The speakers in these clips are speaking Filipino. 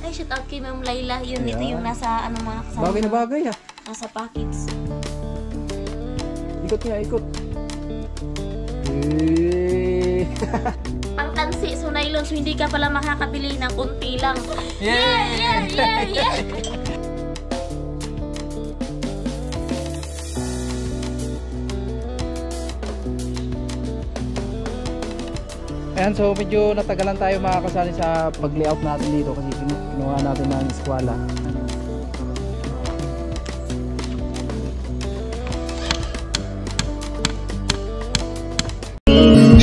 Ay, shout out kay Ma'am Layla. Yun, ito yung nasa ano mga kasama. Bagay na bagay ah. Nasa packets. Ikot nga, ikot. Ang tansi, so nylon, so hindi ka pala makakabili ng kunti lang. Yeah. Ayan, so medyo natagalan tayo mga kasali sa pag-layout natin dito kasi kinuha natin ng eskwela.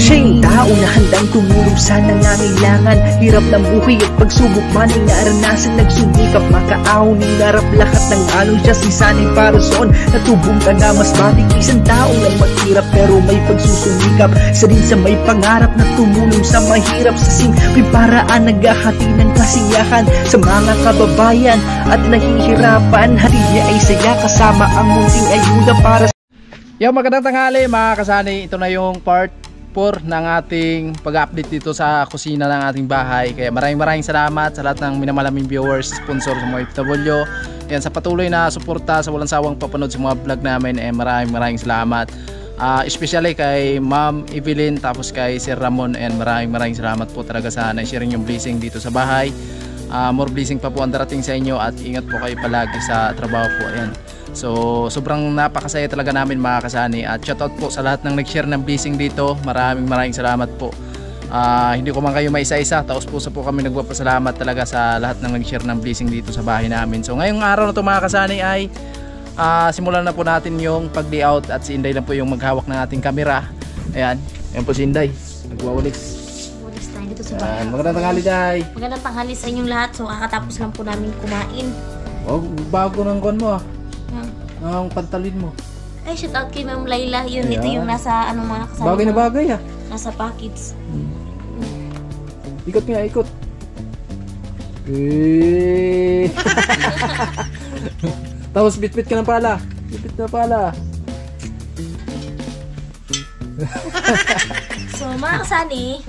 Siya'y tao na handang tumulong sa nangangailangan. Hirap ng buhay at pagsubok man ay naranasan. Nagsumikap makaahon ng narap lahat ng alon. Siya si sanay para soon natubong ka na mas matik. Isang taong lang maghirap pero may pagsusumikap. Isa din sa may pangarap na tumulong sa mahirap. Sa simpleng paraan naghahati ng kasiyahan sa mga kababayan at nahihirapan. Hati niya ay saya kasama ang munting ayuda para sa... Yo, magandang tanghali mga kasani. Ito na yung part 4 ng ating pag-update dito sa kusina ng ating bahay. Kaya maraming salamat sa lahat ng minamalaming viewers, sponsor sa mga FW. Yan, sa patuloy na suporta sa walang sawang papanood sa mga vlog namin. Maraming salamat. Especially kay Ma'am Evelyn, tapos kay Sir Ramon. And maraming salamat po talaga sa na-sharing yung blessing dito sa bahay. More blessing pa po ang darating sa inyo at ingat po kayo palagi sa trabaho po. Ayan. So sobrang napakasaya talaga namin mga kasani at shoutout po sa lahat ng nag-share ng blessing dito. Maraming salamat po. Hindi ko man kayo maisa-isa, taos puso po kami nagpapasalamat talaga sa lahat ng nag-share ng blessing dito sa bahay namin. So ngayong araw na to mga kasani ay simulan na po natin yung pag-layout at si Inday lang po yung maghawak ng ating camera. Ayan po si Inday, nagwawalis tayo dito sa bahay. Magandang tanghali, Day. Magandang tanghali sa inyong lahat. So kakatapos lang po namin kumain. Bago ng kon mo ang pantalin mo. Ay, shout out kay Ma'am Layla. Yun, ito yung nasa ano mga kasama. Bagay na bagay ah. Nasa packets. Ikot nga, ikot. Tapos bitbit ka ng pala. Bitbit na pala. So mga kasani,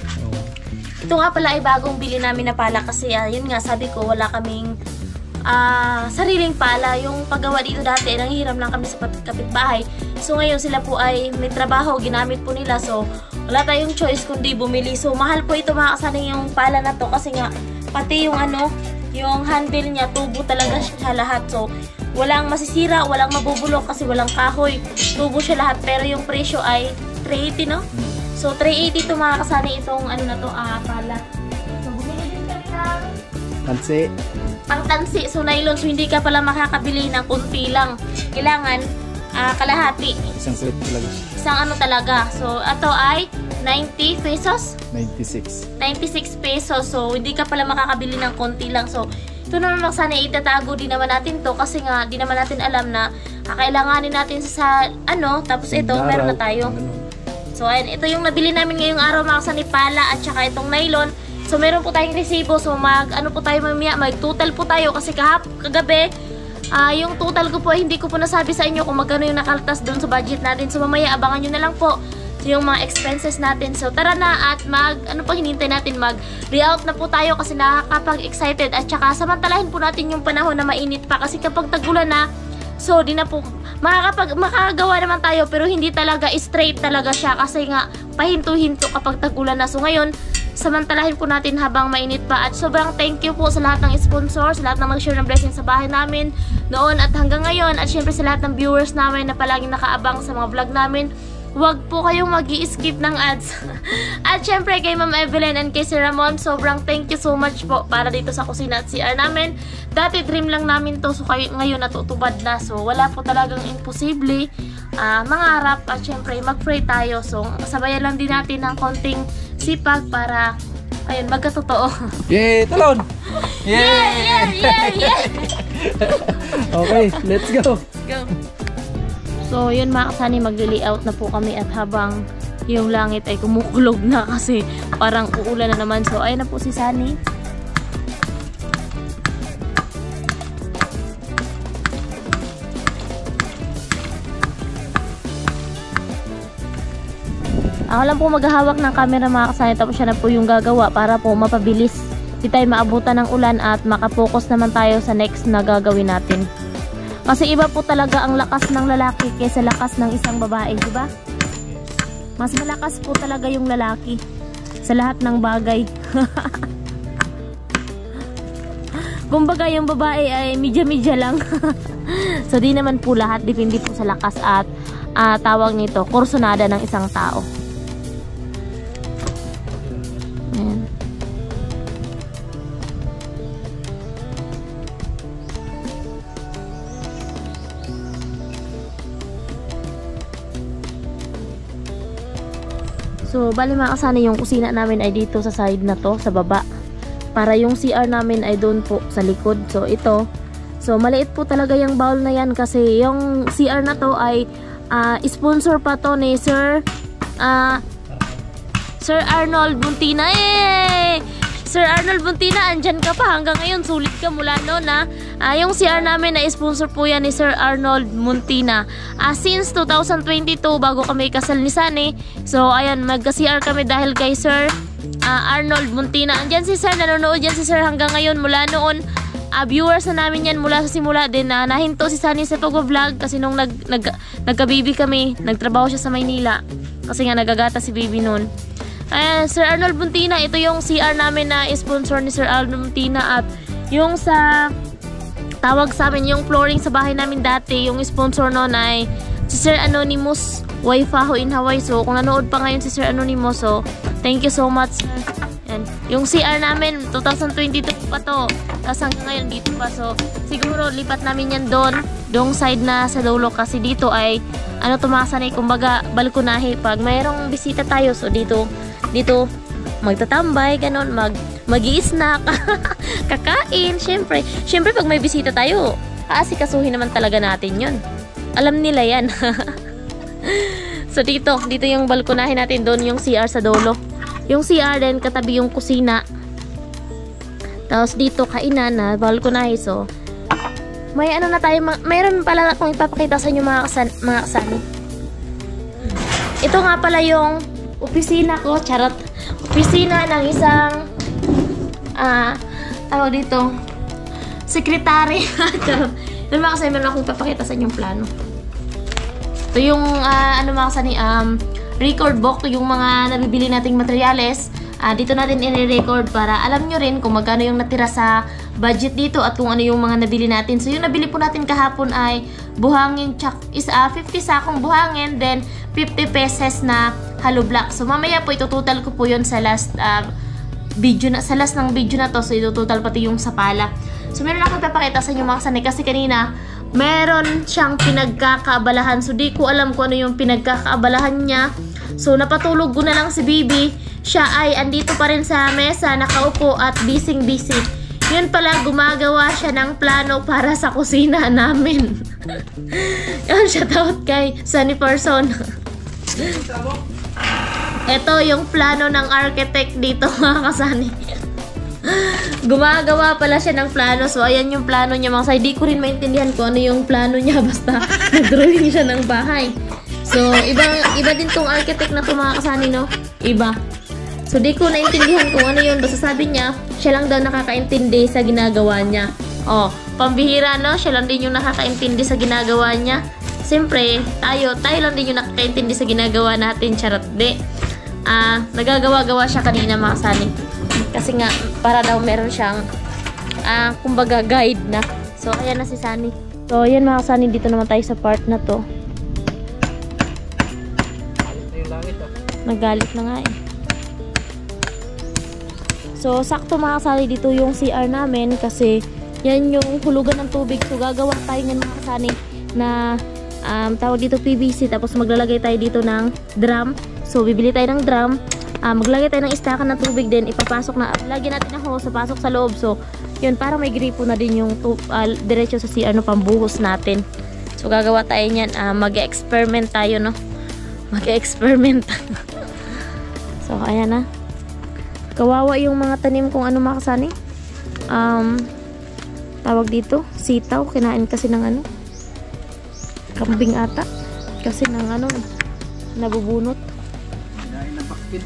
ito nga pala ay bagong bili namin na pala kasi yun nga sabi ko wala kaming sariling pala. Yung paggawa dito dati nanghihiram lang kami sa kapitbahay. So ngayon sila po ay may trabaho, ginamit po nila. So wala tayong choice kundi bumili. So mahal po ito mga kasani yung pala na to kasi nga pati yung yung handle niya tubo talaga siya lahat. So walang masisira, walang mabubulok kasi walang kahoy. Tubo siya lahat pero yung presyo ay 380 no? So 380 to mga kasani itong na to pala. So bumili din kami ng Tansi. Ang tansi, so nylon, so hindi ka pala makakabili ng kunti lang. Kailangan kalahati. Isang slip talaga. Isang talaga. So ito ay 90 pesos. 96 pesos. So hindi ka pala makakabili ng kunti lang. So ito naman sana itatago din naman natin to kasi nga di naman natin alam na kailanganin natin sa tapos ito meron na tayo. So ayan, ito yung nabili namin ngayong araw mga kasani, pala at saka itong nylon. So meron po tayong resibo. So po tayo mamaya, mag-total po tayo kasi kagabi yung total ko po hindi ko po nasabi sa inyo kung magkano yung nakaltas doon sa budget natin. So mamaya abangan nyo na lang po yung mga expenses natin. So tara na at hinintay natin, mag-layout na po tayo kasi nakakapag-excited at saka samantalahin po natin yung panahon na mainit pa kasi kapag tagulan na, so di na po makakagawa naman tayo pero hindi talaga straight talaga siya kasi nga pahinto-hinto kapag tagulan na. So ngayon samantalahin po natin habang mainit pa at sobrang thank you po sa lahat ng sponsor, sa lahat ng nag-share ng blessing sa bahay namin noon at hanggang ngayon at syempre sa lahat ng viewers namin na palaging nakaabang sa mga vlog namin. Huwag po kayong mag-i-skip ng ads. At syempre kay Ma'am Evelyn and kay Sir Ramon, sobrang thank you so much po para dito sa kusina at CR namin. Dati dream lang namin to, so ngayon natutubad na. So wala po talagang imposible. Mangarap at syempre mag-pray tayo. So sabayan lang din natin ng konting sipag para ayun, magkatotoo. Yay! Talon! Yeah! Okay, let's go! Go! So yun mga kasani, mag-layout na po kami at habang yung langit ay kumukulog na kasi parang uulan na naman. So ayun na po si Sunny. Ako lang po maghahawak ng camera mga kasani, tapos siya na po yung gagawa para po mapabilis. di tayo maabutan ng ulan at makapokus naman tayo sa next na gagawin natin. Kasi iba po talaga ang lakas ng lalaki kaysa lakas ng isang babae, di ba? Mas malakas po talaga yung lalaki sa lahat ng bagay. Kumbaga yung babae ay medya-medya lang. So di naman po lahat, depende po sa lakas at tawag nito, kursunada ng isang tao. Ayan. So bali mga kasani, yung kusina namin ay dito sa side na to, sa baba. Para yung CR namin ay doon po sa likod. So ito, so maliit po talaga yung bowl na yan kasi yung CR na to ay sponsor pa to ni Sir Arnold Muntina. Sir Arnold Muntina, andyan ka pa hanggang ngayon, sulit ka mula noon na yung CR namin na sponsor po yan ni Sir Arnold Muntina. Since 2022 bago kami kasal ni Sunny. So ayan, magka-CR kami dahil kay Sir Arnold Muntina. Andyan si Sir, nanonood yan si Sir hanggang ngayon mula noon. Viewers na namin yan mula sa simula din. Nahinto si Sunny sa pag-vlog kasi nung nagka-baby kami, nagtrabaho siya sa Maynila kasi nga nagagata si baby noon. Sir Arnold Muntina, ito yung CR namin na sponsor ni Sir Arnold Muntina. At yung sa tawag sa amin, yung flooring sa bahay namin dati, yung sponsor noon ay si Sir Anonymous Waifaho in Hawaii. So kung nanood pa ngayon si Sir Anonymous, so thank you so much, sir. And yung CR namin 2022 pa to, tapos hanggang ngayon dito pa. So siguro lipat namin yan doon side na sa dulo kasi dito ay tumasanay, kumbaga balkonahe pag mayroong bisita tayo. So dito magtatambay, ganon, mag-i-snack, kakain, syempre pag may bisita tayo, aasikasuhin naman talaga natin yun. Alam nila yan. So dito yung balkonahe natin, doon yung CR sa dulo. Yung CR din, katabi yung kusina. Tapos dito, kainan na, balkonahe. So, may na tayo, mayroon pala akong ipapakita sa inyo mga kasani. Ito nga pala yung opisina ko, charot. Opisina ng isang, tawag dito, sekretary. Charot. Ito mga kasani, meron akong ipapakita sa inyong plano. Ito yung, mga kasani, record book, yung mga nabibili nating materyales. Dito natin i-record para alam nyo rin kung magkano yung natira sa budget dito at kung ano yung mga nabili natin. So yung nabili po natin kahapon ay buhangin, 50 sakong buhangin, then 50 pesos na hollow block. So mamaya po itutotal ko po yun sa last ng video na to. So itutotal pati yung sapala. So meron akong papakita sa inyo mga sanay kasi kanina meron siyang pinagkakaabalahan. So di ko alam kung ano yung pinagkakaabalahan niya. So napatulog ko na lang si Bibi. Siya ay andito pa rin sa mesa, nakaupo at busy. Yun pala, gumagawa siya ng plano para sa kusina namin. Yan, shoutout kay Sunny Person. Ito yung plano ng architect dito mga kasani. Gumagawa pala siya ng plano. So ayan yung plano niya mga kasani. Di ko rin maintindihan kung ano yung plano niya, basta nag-drawing siya ng bahay. So iba din tong architect na to mga kasani, no? Iba. So di ko naintindihan kung ano yun. Basta sabi niya, siya lang daw nakakaintindi sa ginagawa niya. Oh, pambihira, no? Siya lang din yung nakakaintindi sa ginagawa niya. Siyempre, tayo lang din yung nakakaintindi sa ginagawa natin. Charot, di. Nagagawa-gawa siya kanina mga kasani. Kasi nga, para daw meron siyang kumbaga guide na. So, ayan na si Sunny. So, ayan mga kasani, dito naman tayo sa part na to. Nagalit na nga eh. So, sakto mga kasani, dito yung CR namin kasi yan yung hulugan ng tubig. So, gagawa tayo ng mga kasani na tawag dito PVC. Tapos maglalagay tayo dito ng drum. So, bibili tayo ng drum. Maglagay tayo ng istakan ng tubig din. Ipapasok na, lagyan natin ng hose, pasok sa loob. So, yun, para may gripo na din yung diretso sa CR no, pambuhos natin. So, gagawa tayo niyan. Mag-experiment tayo, no? Mag-experiment. So, ayan na. Kawawa yung mga tanim kung ano mga kasani. Tawag dito, sitaw. Kinain kasi ng kambing ata. Kasi ng nabubunot. Kinain ng bakit.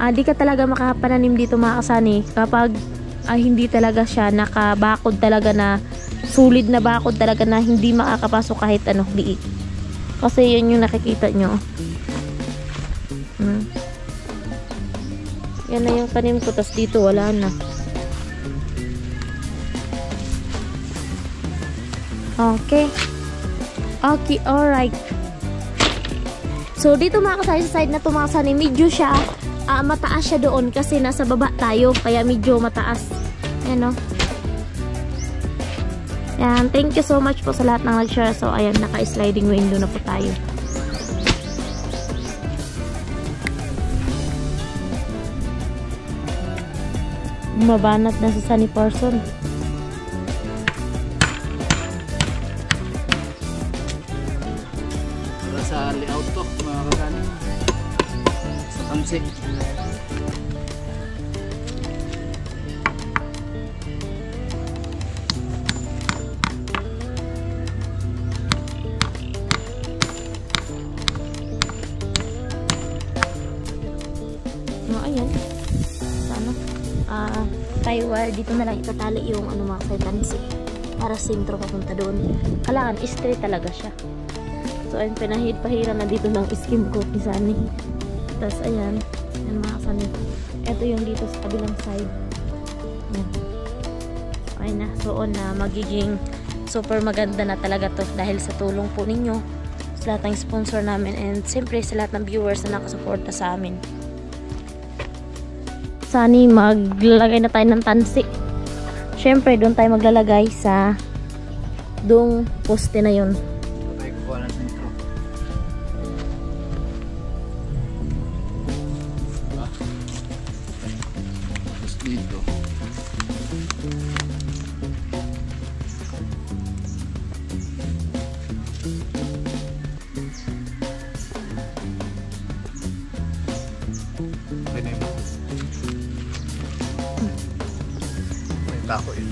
Di ka talaga makapananim dito mga kasani kapag hindi talaga siya nakabakod talaga na solid na bakod talaga na hindi makakapasok kahit ano liik. Kasi yun yung nakikita nyo. Yan na yung tanim ko, tas dito wala na. Okay. Okay, alright. So dito mga kasani sa side na to mga kasani, medyo siya mataas siya doon kasi nasa baba tayo, kaya medyo mataas. Ayan o. Yan, thank you so much po sa lahat ng nag-share. So ayan, naka-sliding window na po tayo. Mabanat na sa Sunny Parson. Para sa layout to mga kasani. Sa tamsi. Ayan. Sana. Tie wire dito na lang itatali yung ano mga kaitansi para sintro papunta doon. Kailangan straight talaga siya. So ayun, pahiran na dito ng skim coat ni Sunny. Tapos ayan, yan mga Sunny. Ito yung dito sa kabilang side. Ayan. Ayun na. So on na magiging super maganda na talaga to dahil sa tulong po ninyo, sa lahat ng sponsor namin, and siyempre sa lahat ng viewers na nakasuporta sa amin. Sunny, maglalagay na tayo ng tansi. Siyempre, doon tayo maglalagay sa doong poste na yun. So tayo kukuha ng sentro. Tapos dito. Okay na yun. Tako yun.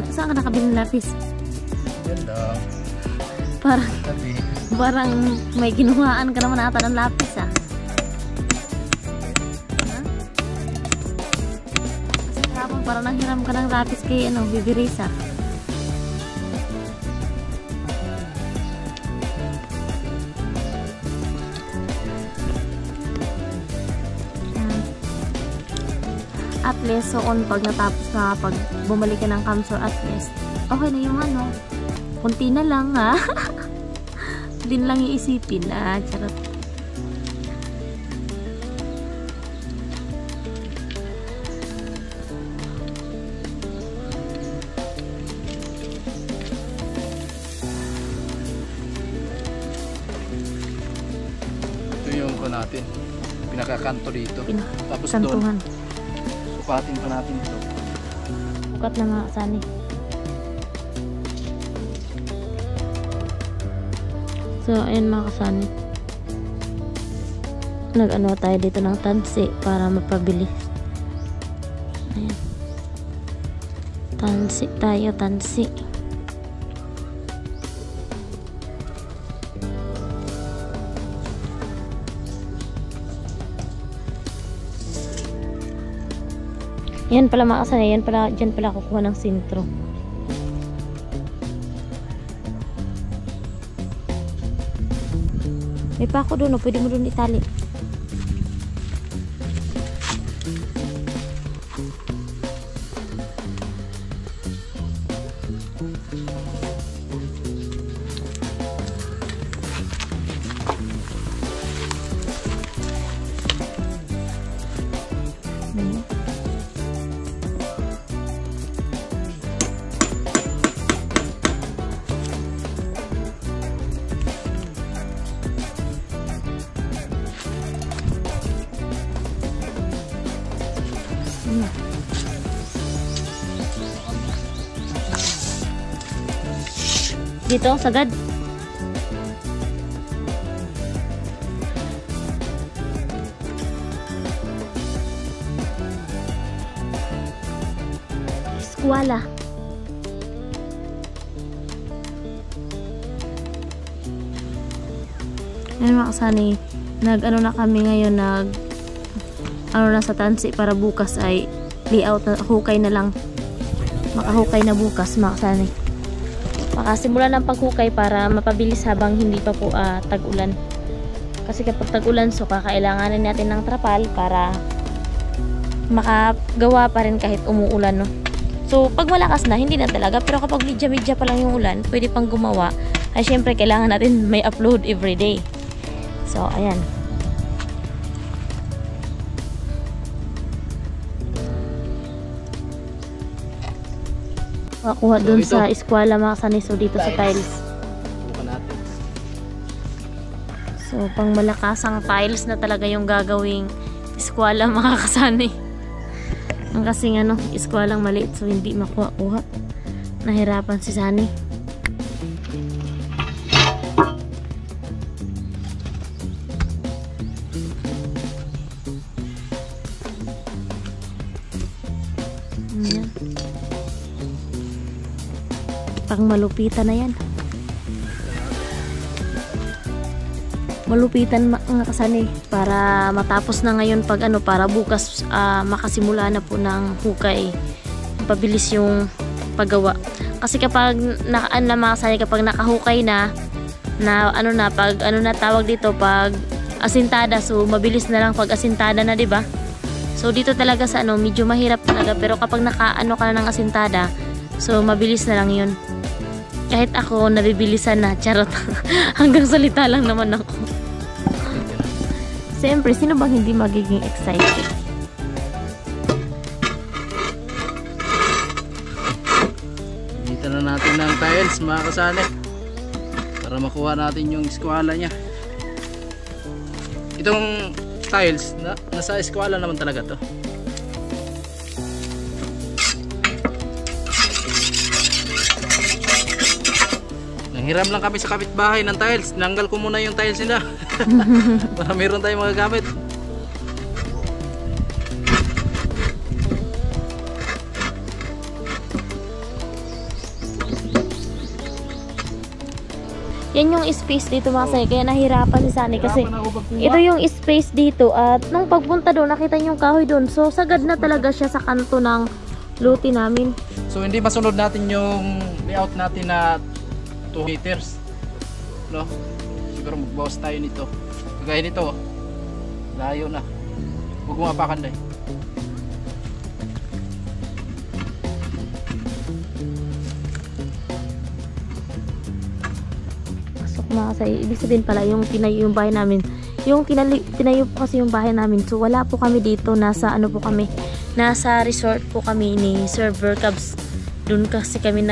Saan ka nakabili ng lapis? Ganda. Parang may ginuhaan ka naman ata ng lapis ah. Kasi kapag parang nanghiram ka ng lapis kay Bibi Reza. At least, so on, pag natapos na, pag bumalik ka ng Camsor, at least, okay na yung kunti na lang ha. Hindi na lang iisipin charot. Ito yung natin. Pinakakanto dito. Tapos Kantuhan. doon. Sukatin pa natin ito. Sukat na nga, Sunny. So, ayun mga kasani. Nag-ano tayo dito ng tansi para mapabilis. Ayan. Tansi tayo, tansi. Yan pala mga kasani, dyan pala kukuha ng sintro. May pako doon, pwede mo doon itali. Dito, sagad. Eskwala. Ngayon mga kasani, nag-ano na kami ngayon, ano na sa tansi para bukas ay layout na, hukay na lang. Makahukay na bukas mga kasani. Makasimula ng paghukay para mapabilis habang hindi pa po tag-ulan. Kasi kapag tag-ulan, so kakailanganin natin ng trapal para makagawa pa rin kahit umuulan, no? So pag malakas na, hindi na talaga. Pero kapag medya-medya pa lang yung ulan, pwede pang gumawa. Ay syempre kailangan natin may upload everyday. So ayan. Makuha dun sa eskwela mga kasani. So dito sa tiles. So pang malakasang tiles na talaga yung gagawing eskwela mga kasani. Ang kasing eskwelang maliit, so hindi makuha-kuha. Nahirapan si Sani. Ayan. Pang malupitan na yan. Malupitan mga kasani para matapos na ngayon pag para bukas makasimula na po ng hukay. Pabilis yung paggawa. Kasi kapag mga kasani, kapag nakahukay na pag tawag dito, pag asintada, so mabilis na lang pag asintada na, 'di ba? So dito talaga sa medyo mahirap talaga, pero kapag ka na ng asintada, so mabilis na lang 'yun. Kahit ako nabibilisan na, charot. Hanggang salita lang naman ako. Siyempre, sino bang hindi magiging excited? Dito na natin ng tiles mga kasane para makuha natin yung eskwela nya. Itong tiles nasa eskwela naman talaga to. Nanghiram lang kami sa kapitbahay ng tiles. Nanggal ko muna yung tiles nila para meron tayong magagamit. Yan yung space dito mga kasani. Kaya nahirapan si Sani kasi ito yung space dito. At nung pagpunta doon, nakita niyo yung kahoy doon. So sagad na talaga siya sa kanto ng luti namin. So hindi masunod natin yung layout natin na 2 meters. No? Siguro magbawas tayo nito. Kagaya nito, layo na. Huwag mo apakan dahil. Pasok mga kasay. Ibig sabihin pala yung tinayo yung bahay namin. Yung tinayo po kasi yung bahay namin. So wala po kami dito. Nasa po kami. Nasa resort po kami ni Sir Vercabs. Doon kasi kami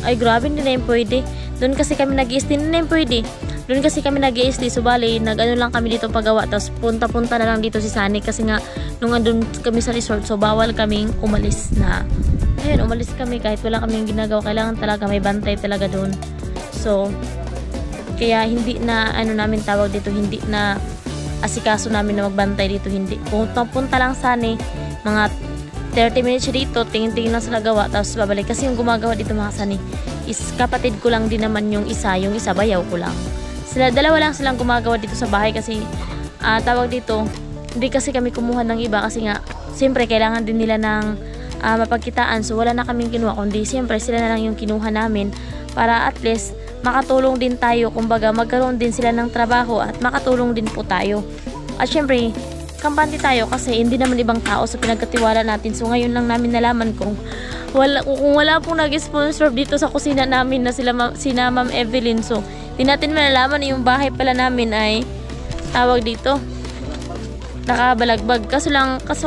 ay grabe, hindi na yung pwede. Doon kasi kami nag-i-stay, hindi na yung pwede. Doon kasi kami nag-i-stay, so bali, lang kami dito pagawa. Tapos punta-punta na lang dito si Sani kasi nga, nung andun kami sa resort, so bawal kaming umalis na. Ayun, umalis kami kahit wala kaming ginagawa. Kailangan talaga, may bantay talaga doon. So, kaya hindi na, namin tawag dito, hindi na asikaso namin na magbantay dito, hindi. Punta lang Sani, mga 30 minutes dito, tingin-tingin lang sila gawa, tapos babalik. Kasi yung gumagawa dito mga Sani is kapatid ko lang din naman yung isa bayaw ko lang. Dalawa lang silang gumagawa dito sa bahay kasi tawag dito, hindi kasi kami kumuha ng iba kasi nga, siyempre kailangan din nila ng mapagkitaan. So wala na kaming kinuha, kundi siyempre sila na lang yung kinuha namin para at least makatulong din tayo. Kumbaga magkaroon din sila ng trabaho at makatulong din po tayo. At siyempre, kampante tayo kasi hindi naman ibang tao sa pinagkatiwala natin. So ngayon lang namin nalaman kung wala pong nag-sponsor dito sa kusina namin na sina Ma'am Evelyn. So di natin malalaman yung bahay pala namin ay tawag dito nakabalagbag. Kaso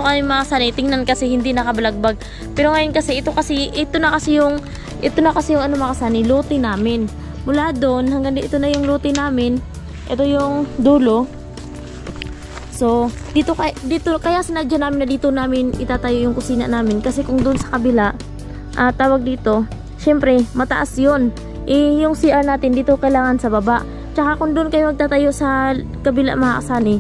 kami mga Sani, tingnan kasi hindi nakabalagbag. Pero ngayon kasi ito na kasi yung mga Sani, luti namin. Mula doon hanggang dito na yung luti namin. Ito yung dulo. So, dito kaya sinadya namin na dito namin itatayo yung kusina namin. Kasi kung doon sa kabila, tawag dito, syempre, mataas yun. Yung CR natin, dito kailangan sa baba. Tsaka kung doon kayo magtatayo sa kabila mga Kasani,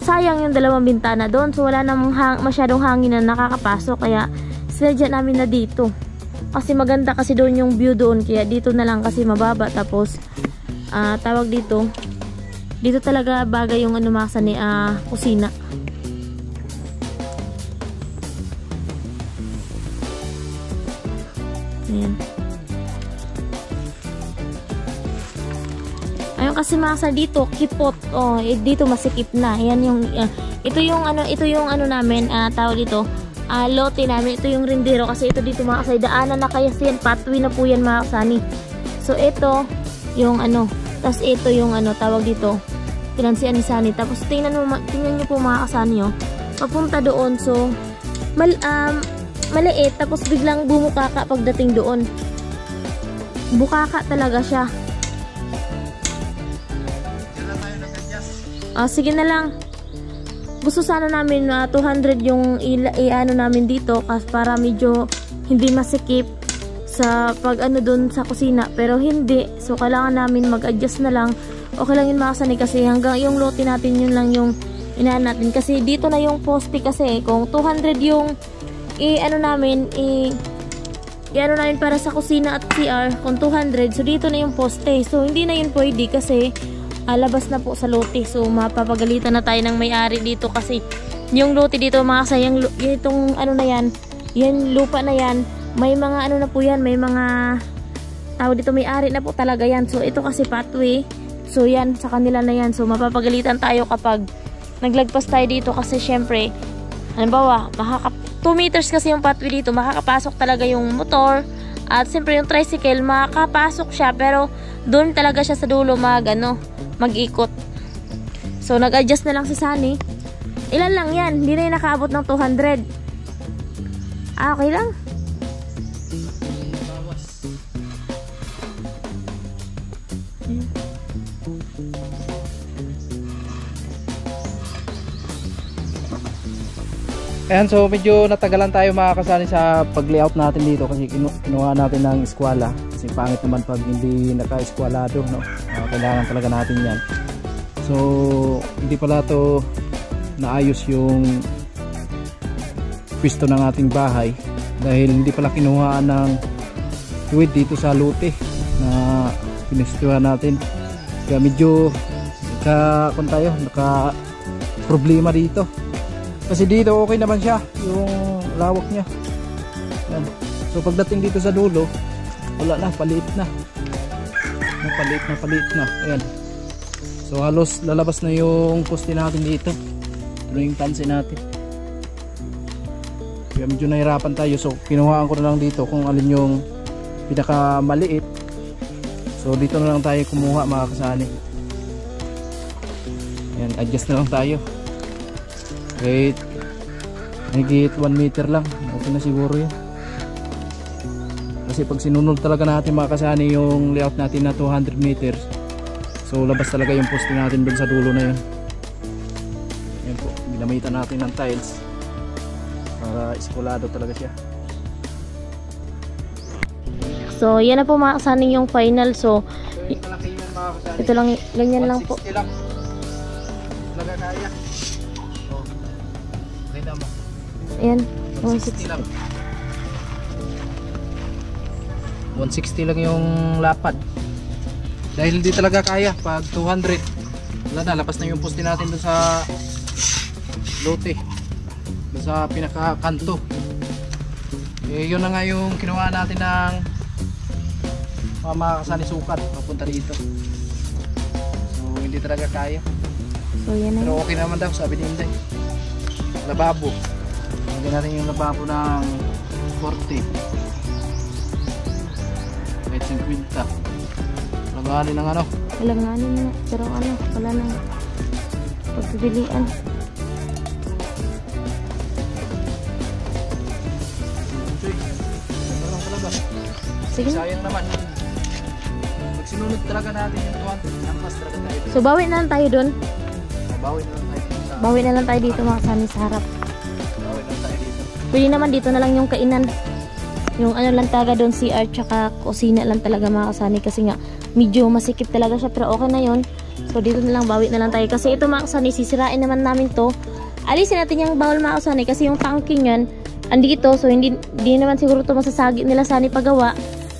sayang yung dalawang bintana doon. So, wala namang masyadong hangin na nakakapasok. Kaya, sinadya namin na dito. Kasi maganda kasi doon yung view doon. Kaya dito na lang kasi mababa. Tapos, tawag dito, Dito talaga bagay yung ano mga kasani, kusina. Ayan. Ayun kasi mga kasani dito, kipot. Oh, dito masikip na. Ayan yung, ito yung ano namin, tawag dito, lote namin. Ito yung rindero kasi ito dito mga kasani, daanan na kaya yan, pathway na po yan mga kasani. So ito, yung ano, tas ito yung ano, tawag dito, pinansian ni Sani. Tapos tingnan niyo po mga kasani, oh, papunta doon. So, maliit, tapos biglang bumukaka pagdating doon. Bukaka talaga siya. Sige na lang. Gusto sana namin 200 yung i-ano namin dito kasi para medyo hindi masikip sa pag ano dun sa kusina, pero hindi. So kailangan namin mag-adjust na lang. Okay lang yun mga kasani kasi hanggang yung lote natin yun lang yung inahan natin. Kasi dito na yung poste kasi kung 200 yung i-ano namin namin para sa kusina at CR, kung 200, so dito na yung poste. So hindi na yun pwede kasi labas na po sa lote. So mapapagalitan na tayo ng may-ari dito kasi yung lote dito mga kasayang, itong ano na yan, yan lupa na yan, may mga ano na po yan, may mga tao dito, may-ari na po talaga yan. So ito kasi pathway, so yan sa kanila na yan. So mapapagalitan tayo kapag naglagpas tayo dito kasi syempre halimbawa 2 meters kasi yung pathway dito, makakapasok talaga yung motor at siyempre yung tricycle makakapasok siya, pero doon talaga siya sa dulo mag-ikot. So nag-adjust na lang si Sunny. Ilan lang yan, hindi na yung nakaabot ng 200. Okay lang. Ayan, so medyo natagalan tayo mga kasani sa pag-layout natin dito kasi kinuha natin ng eskwela. Kasi pangit naman pag hindi naka-eskwalado, no? Kailangan talaga natin yan. So hindi pala to naayos yung pwesto ng ating bahay dahil hindi pala kinuha ng tuwid dito sa lote na pinwestuhan natin. Kaya medyo naka problema dito. Kasi dito okay naman siya, yung lawak niya. Yan. So pagdating dito sa dulo, wala na, paliit na. Paliit na. Ayan. So halos lalabas na yung poste natin dito. Ito na yung tansi natin. Kaya medyo nahirapan tayo. So kinuhaan ko na lang dito kung alin yung pinaka maliit. So dito na lang tayo kumuha mga kasani. Ayan, adjust na lang tayo. Wait, higit 1 meter lang, okay na siguro yun. Kasi pag sinunod talaga natin mga kasani yung layout natin na 200 meters, so labas talaga yung poste natin dun sa dulo na yun. Yan po, ginamitan natin ng tiles para iskulado talaga siya. So yan na po mga kasani yung final. So ito lang, ganyan lang po. Lang talaga kaya. Ayan, 160 lang. 160 lang yung lapad. Dahil hindi talaga kaya pag 200. Wala na, lapas na yung poste natin doon sa lote. Doon sa pinakakanto. Yun na nga yung kinuha natin ng mga kasani sukat papunta dito. So hindi talaga kaya. So yan na. Pero okay naman daw, sabi ni Inday. Lababo. Lagyan natin yung lababo ng 40. Kahit 50. Laganin ng ano? Laganin na. Pero ano, wala nang pagpipilian. Sige. Sayang naman. Pag sinunod talaga natin yung 200, nampas talaga tayo. So bawi na lang tayo dun. Bawi na lang tayo dito sa... Bawi na lang tayo dito mga kasani sa harap. Bawi na lang tayo dito. Pwede naman dito na lang yung kainan. Yung ano lang talaga doon, CR tsaka kusina lang talaga mga kasani. Kasi nga medyo masikip talaga siya, pero okay na yun. So dito na lang, bawi na lang tayo. Kasi ito mga kasani, sisirain naman namin to. Alisin natin yung bawal mga kasani kasi yung tangking yan andito. So hindi naman siguro to masasagi nila sani pagawa.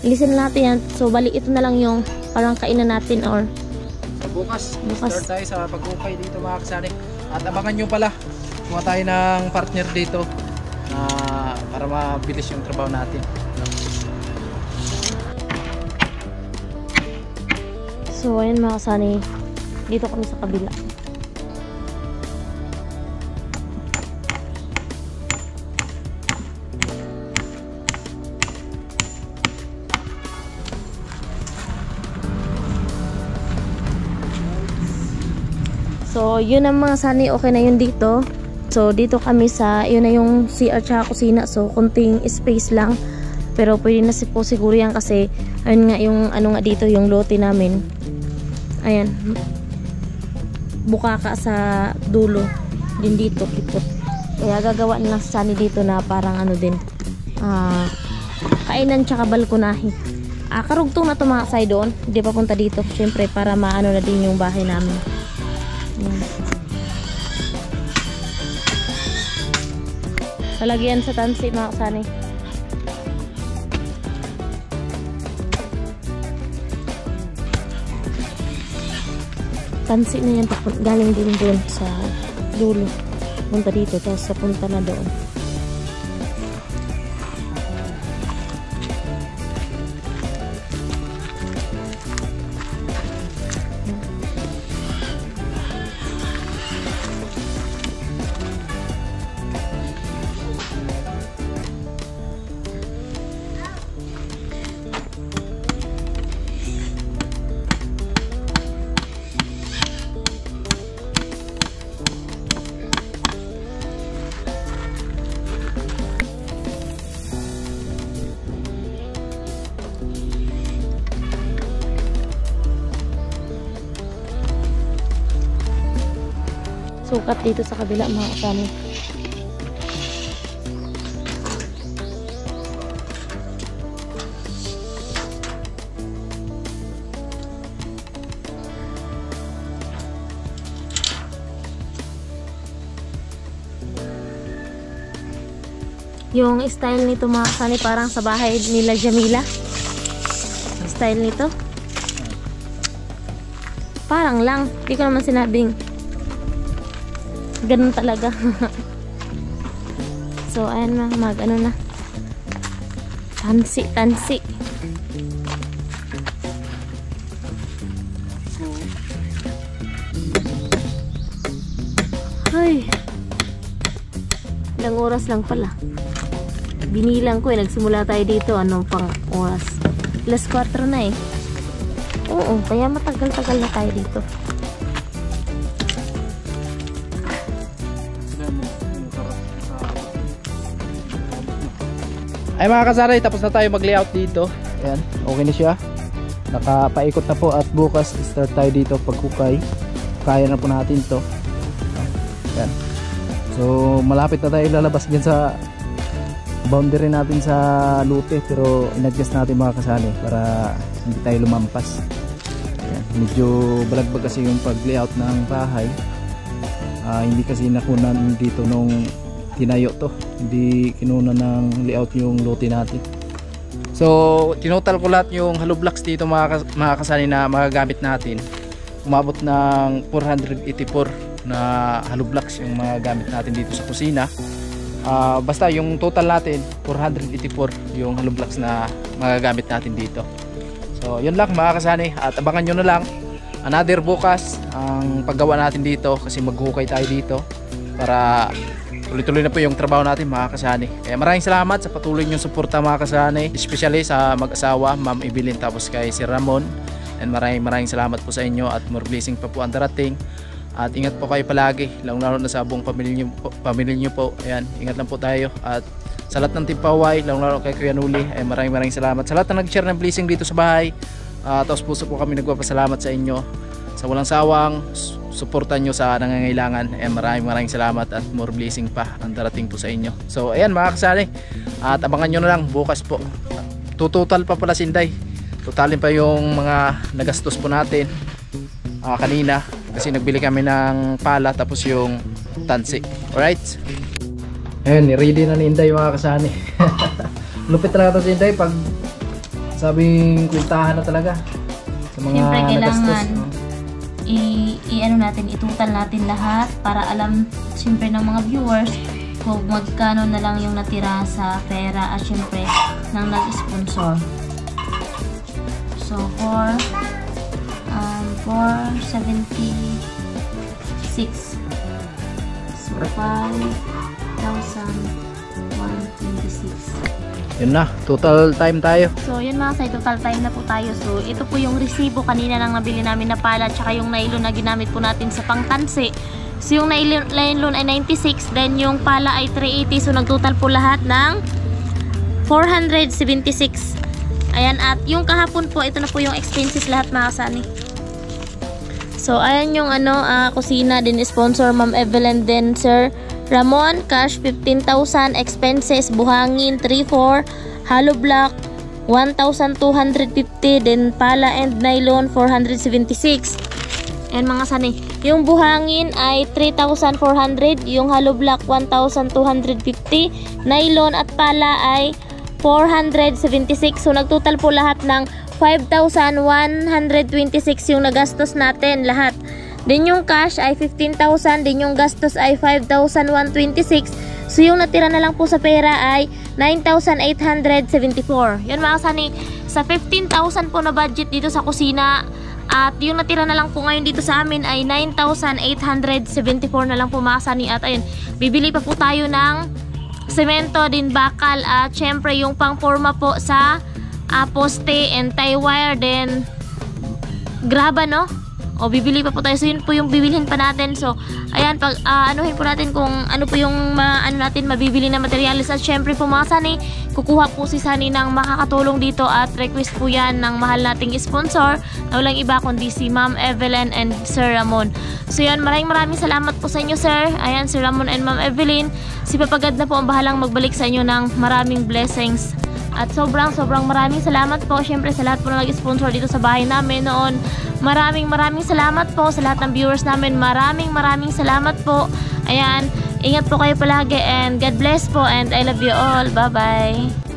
Alisin natin yan. So balik ito na lang yung parang kainan natin or bukas. Bukas. Start tayo sa pag-ukay dito mga kasani. At abangan nyo pala, kuha tayo ng partner dito para mabilis yung trabaho natin. So ayun mga kasani, dito kami sa kabila. So yun ang mga kasani, okay na yun dito. So dito kami sa, yun na yung CR tsaka kusina. So konting space lang, pero pwede na po siguro yan kasi ayun nga yung ano nga dito, yung lote namin. Ayan, bukaka sa dulo din dito, kipot. Kaya gagawa na sa sani dito na parang ano din, kainan tsaka balkonahe. Karugtong na ito mga kasay doon, hindi pa punta dito syempre para maano na din yung bahay namin. Ayan. Palagyan sa tansi mga kasani. Tansi na yan, galing din doon sa dulo, punta dito, tapos sa punta na doon. Sukat dito sa kabila mga kasani. Yung style nito mga kasani parang sa bahay nila Jamila. Style nito parang lang, di ko naman sinabing ganun talaga. So ayan na, mag ano na, tansi. Ay, ilang oras lang pala. Binilang ko nagsimula tayo dito, anong pang oras, alas 4 na oo, kaya matagal-tagal na tayo dito. Ay mga kasari, tapos na tayo mag-layout dito. Ayan, okay na siya. Nakapaikot na po at bukas start tayo dito pagkukay. Kaya na po natin to. Ayan. So malapit na tayo lalabas dyan sa boundary natin sa lute, pero in-adjust natin mga kasari para hindi tayo lumampas. Ayan. Medyo balagbag kasi yung pag-layout ng bahay. Hindi kasi nakunan dito nung tinayo to, hindi kinuna ng layout yung lote natin. So tinotal ko lahat yung hollow blocks dito mga kasani na magagamit natin. Umabot ng 484 na hollow blocks yung magagamit natin dito sa kusina. Basta yung total natin 484 yung hollow blocks na magagamit natin dito. So yun lang mga kasani, at abangan nyo na lang another bukas ang paggawa natin dito kasi maghukay tayo dito para tuloy-tuloy na po yung trabaho natin mga kasani. Kaya maraming salamat sa patuloy niyong suporta mga kasani, especially sa mag-asawa Ma'am Evelyn tapos kay Sir Ramon. And maraming salamat po sa inyo at more blessing pa po ang darating. At ingat po kayo palagi, lalo na sa buong pamilya niyo po. Ayan, ingat lang po tayo. At sa lahat ng Timpaway, lalo kay Kuya Nuli, ay maraming salamat sa lahat na nag-share ng blessing dito sa bahay. Tapos puso po kami nagpapasalamat sa inyo sa walang sawang suporta nyo sa nangangailangan. Maraming salamat at more blessing pa ang darating po sa inyo. So ayan mga kasali, at abangan nyo na lang bukas po. Tutotal pa pala Sinday, totalin pa yung mga nagastos po natin kanina kasi nagbili kami ng pala tapos yung tansi. Alright, ayan, ready na ni Inday mga kasali. Lupit talaga ito si Inday pag sabing kwintahan na talaga sa mga siyempre nagastos. kailangan ano natin, itutal natin lahat para alam siyempre ng mga viewers kung magkano na lang yung natira sa pera at siyempre ng nag-sponsor. So, 476. So, 5,126. Yun na, total time tayo. So, yun mga say, total time na po tayo. So, ito po yung resibo kanina lang nabili namin na pala, tsaka yung nylon na ginamit po natin sa pangtansi. So, yung nylon ay 96, then yung pala ay 380. So, nagtotal po lahat ng 476. Ayan, at yung kahapon po, ito na po yung expenses lahat mga kasani. So, ayan yung kusina din, sponsor Ma'am Evelyn, then Sir Ramon, cash 15,000, expenses, buhangin 3,400, hollow block 1,250, then pala and nylon 476. And mga sani, yung buhangin ay 3,400, yung hollow block 1,250, nylon at pala ay 476. So nagtotal po lahat ng 5,126 yung nagastos natin lahat. Din yung cash ay 15,000, din yung gastos ay 5,126. So yung natira na lang po sa pera ay 9,874. Yan mga kasani, sa 15,000 po na budget dito sa kusina, at yung natira na lang po ngayon dito sa amin ay 9,874 na lang po mga kasani. At ayun, bibili pa po tayo ng semento, din bakal, at syempre yung pang-forma po sa poste and tie wire, then graba, no? O bibili pa po tayo. So yun po yung bibilhin pa natin. So ayan, pag anuhin po natin kung ano po yung natin mabibili na materials. At syempre po mga sani, kukuha po si Sani ng makakatulong dito, at request po yan ng mahal nating sponsor na walang iba kundi si Ma'am Evelyn and Sir Ramon. So yan, maraming salamat po sa inyo, sir. Ayan, Sir Ramon and Ma'am Evelyn. Si Papagad na po ang bahalang magbalik sa inyo ng maraming blessings. At sobrang maraming salamat po syempre sa lahat po na nag-sponsor dito sa bahay namin noon. Maraming salamat po sa lahat ng viewers namin. Maraming salamat po. Ayan, ingat po kayo palagi, and God bless po, and I love you all. Bye bye.